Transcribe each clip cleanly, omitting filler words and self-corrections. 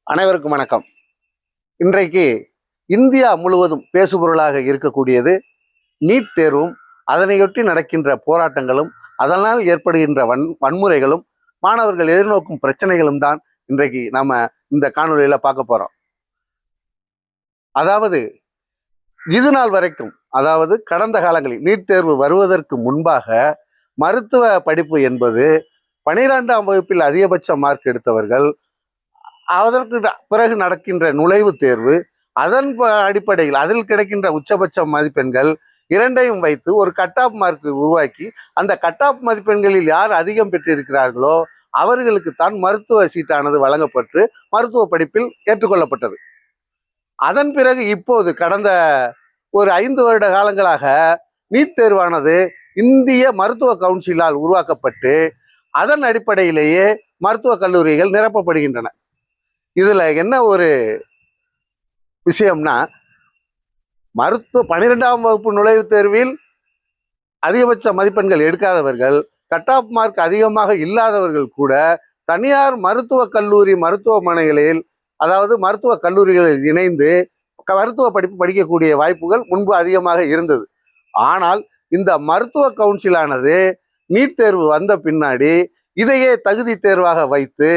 அனைவருக்கும் வணக்கம். இன்றைக்கு இந்தியா முழுவதும் பேசுபொருளாக இருக்கக்கூடியது நீட் தேர்வும், அதனையொட்டி நடக்கின்ற போராட்டங்களும், அதனால் ஏற்படுகின்ற வன்முறைகளும், மாணவர்கள் எதிர்நோக்கும் பிரச்சனைகளும் தான் இன்றைக்கு நாம இந்த காணொலியில பார்க்க போறோம். அதாவது இது நாள் வரைக்கும், அதாவது கடந்த காலங்களில் நீட் தேர்வு வருவதற்கு முன்பாக மருத்துவ படிப்பு என்பது 12ஆம் வகுப்பில் அதிகபட்ச மார்க் எடுத்தவர்கள், அதற்கு பிறகு நடக்கின்ற நுழைவுத் தேர்வு, அதன் அடிப்படையில் அதில் கிடைக்கின்ற உச்சபட்ச மதிப்பெண்கள் இரண்டையும் வைத்து ஒரு கட் ஆஃப் மார்க் உருவாக்கி, அந்த கட் ஆஃப் மதிப்பெண்களில் யார் அதிகம் பெற்றிருக்கிறார்களோ அவர்களுக்கு தான் மருத்துவ சீட்டானது வழங்கப்பட்டு மருத்துவ படிப்பில் ஏற்றுக்கொள்ளப்பட்டது. அதன் பிறகு இப்போது கடந்த ஒரு 5 வருட காலங்களாக நீட் தேர்வானது இந்திய மருத்துவ கவுன்சிலால் உருவாக்கப்பட்டு அதன் அடிப்படையிலேயே மருத்துவக் கல்லூரிகள் நிரப்பப்படுகின்றன. இதுல என்ன ஒரு விஷயம்னா, 12ஆம் வகுப்பு நுழைவுத் தேர்வில் அதிகபட்ச மதிப்பெண்கள் எடுக்காதவர்கள், கட் ஆஃப் மார்க் அதிகமாக இல்லாதவர்கள் கூட தனியார் மருத்துவக் கல்லூரி மருத்துவமனைகளில், அதாவது மருத்துவக் கல்லூரிகளில் இணைந்து மருத்துவ படிப்பு படிக்கக்கூடிய வாய்ப்புகள் முன்பு அதிகமாக இருந்தது. ஆனால் இந்த மருத்துவ கவுன்சிலானது நீட் தேர்வு வந்த பின்னாடி இதையே தகுதி தேர்வாக வைத்து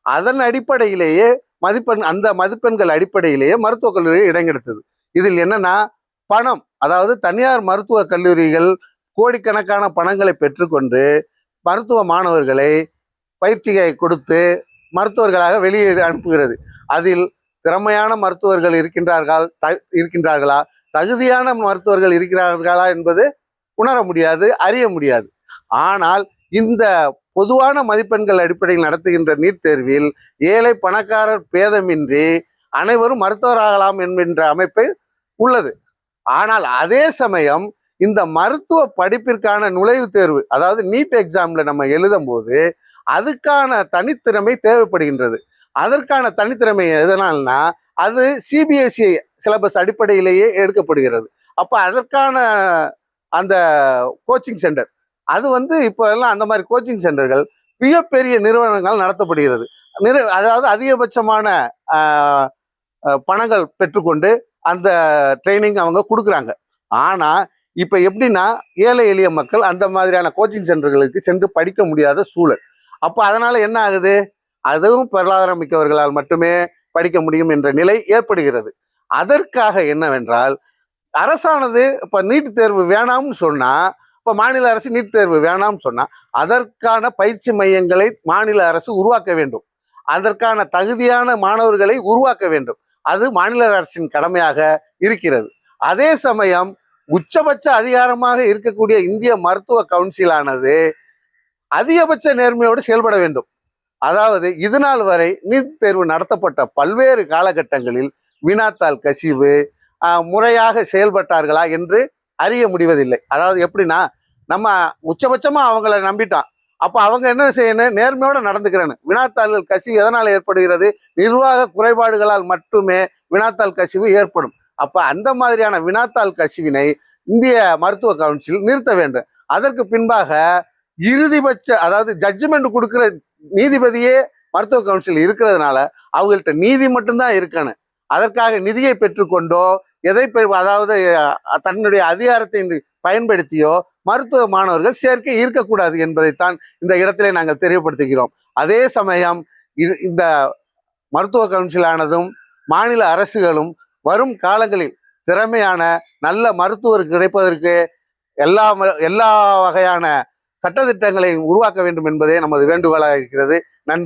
அதன் அடிப்படையிலேயே அந்த மதிப்பெண்கள் அடிப்படையிலேயே மருத்துவக் கல்லூரியை இடங்கெடுத்தது. இதில் என்னன்னா, பணம், அதாவது தனியார் மருத்துவக் கல்லூரிகள் கோடிக்கணக்கான பணங்களை பெற்றுக்கொண்டு மருத்துவ மாணவர்களை பயிற்சியை கொடுத்து மருத்துவர்களாக வெளியே அனுப்புகிறது. அதில் திறமையான மருத்துவர்கள் இருக்கின்றார்களா, தகுதியான மருத்துவர்கள் இருக்கிறார்களா என்பது உணர முடியாது, அறிய முடியாது. ஆனால் இந்த பொதுவான மதிப்பெண்கள் அடிப்படையில் நடத்துகின்ற நீட் தேர்வில் ஏழை பணக்காரர் பேதமின்றி அனைவரும் மருத்துவராகலாம் என்கின்ற அமைப்பு உள்ளது. ஆனால் அதே சமயம் இந்த மருத்துவ படிப்பிற்கான நுழைவுத் தேர்வு, அதாவது நீட் எக்ஸாம்ல நம்ம எழுதும் போது அதுக்கான தனித்திறமை தேவைப்படுகின்றது. அதற்கான தனித்திறமை எதனால்னா, அது சிபிஎஸ்இ சிலபஸ் அடிப்படையிலேயே எடுக்கப்படுகிறது. அப்ப அதற்கான அந்த கோச்சிங் சென்டர், அது இப்போ எல்லாம் அந்த மாதிரி கோச்சிங் சென்டர்கள் மிகப்பெரிய நிறுவனங்கள் நடத்தப்படுகிறது. அதாவது அதிகபட்சமான பணங்கள் பெற்றுக்கொண்டு அந்த ட்ரைனிங் அவங்க கொடுக்குறாங்க. ஆனா இப்ப எப்படின்னா, ஏழை எளிய மக்கள் அந்த மாதிரியான கோச்சிங் சென்டர்களுக்கு சென்று படிக்க முடியாத சூழல். அப்ப அதனால என்ன ஆகுது, அதுவும் பொருளாதாரம் மிக்கவர்களால் மட்டுமே படிக்க முடியும் என்ற நிலை ஏற்படுகிறது. அதற்காக என்னவென்றால், அரசானது இப்ப நீட் தேர்வு வேணாம்னு சொன்னா, இப்ப மாநில அரசு நீட் தேர்வு வேணாம்னு சொன்னா அதற்கான பயிற்சி மையங்களை மாநில அரசு உருவாக்க வேண்டும். அதற்கான தகுதியான மாணவர்களை உருவாக்க வேண்டும். அது மாநில அரசின் கடமையாக இருக்கிறது. அதே சமயம் உச்சபட்ச அதிகாரமாக இருக்கக்கூடிய இந்திய மருத்துவ கவுன்சிலானது அதிகபட்ச நேர்மையோடு செயல்பட வேண்டும். அதாவது இது நாள் வரை நீட் தேர்வு நடத்தப்பட்ட பல்வேறு காலகட்டங்களில் வினாத்தாள் கசிவு, முறையாக செயல்பட்டார்களா என்று அறிய முடிவதில்லை. அதாவது எப்படின்னா, நம்ம உச்சபட்சமா அவங்கள நம்பிட்டோம், அப்ப அவங்க என்ன செய்யணும், நேர்மையோட நடந்துக்கிறேன்னு. வினாத்தாள்கள் கசிவு எதனால் ஏற்படுகிறது, நிர்வாக குறைபாடுகளால் மட்டுமே வினாத்தாள் கசிவு ஏற்படும். அப்ப அந்த மாதிரியான வினாத்தாள் கசிவினை இந்திய மருத்துவ கவுன்சில் நிறுத்த வேண்டும். அதற்கு பின்பாக இறுதிபட்ச, அதாவது ஜட்ஜ்மெண்ட் கொடுக்கிற நீதிபதியே மருத்துவ கவுன்சில் இருக்கிறதுனால அவங்கள்ட்ட நீதி மட்டும்தான் இருக்கணும். அதற்காக நிதியை பெற்றுக்கொண்டோ அதாவது தன்னுடைய அதிகாரத்தை பயன்படுத்தியோ மருத்துவ மாணவர்கள் சேர்க்கை இருக்கக்கூடாது என்பதைத்தான் இந்த இடத்திலே நாங்கள் தெரியப்படுத்துகிறோம். அதே சமயம் இந்த மருத்துவ கவுன்சிலானதும் மாநில அரசுகளும் வரும் காலங்களில் திறமையான நல்ல மருத்துவர் கிடைப்பதற்கு எல்லா வகையான சட்டத்திட்டங்களை உருவாக்க வேண்டும் என்பதே நமது வேண்டுகோளாக இருக்கிறது. நன்றி.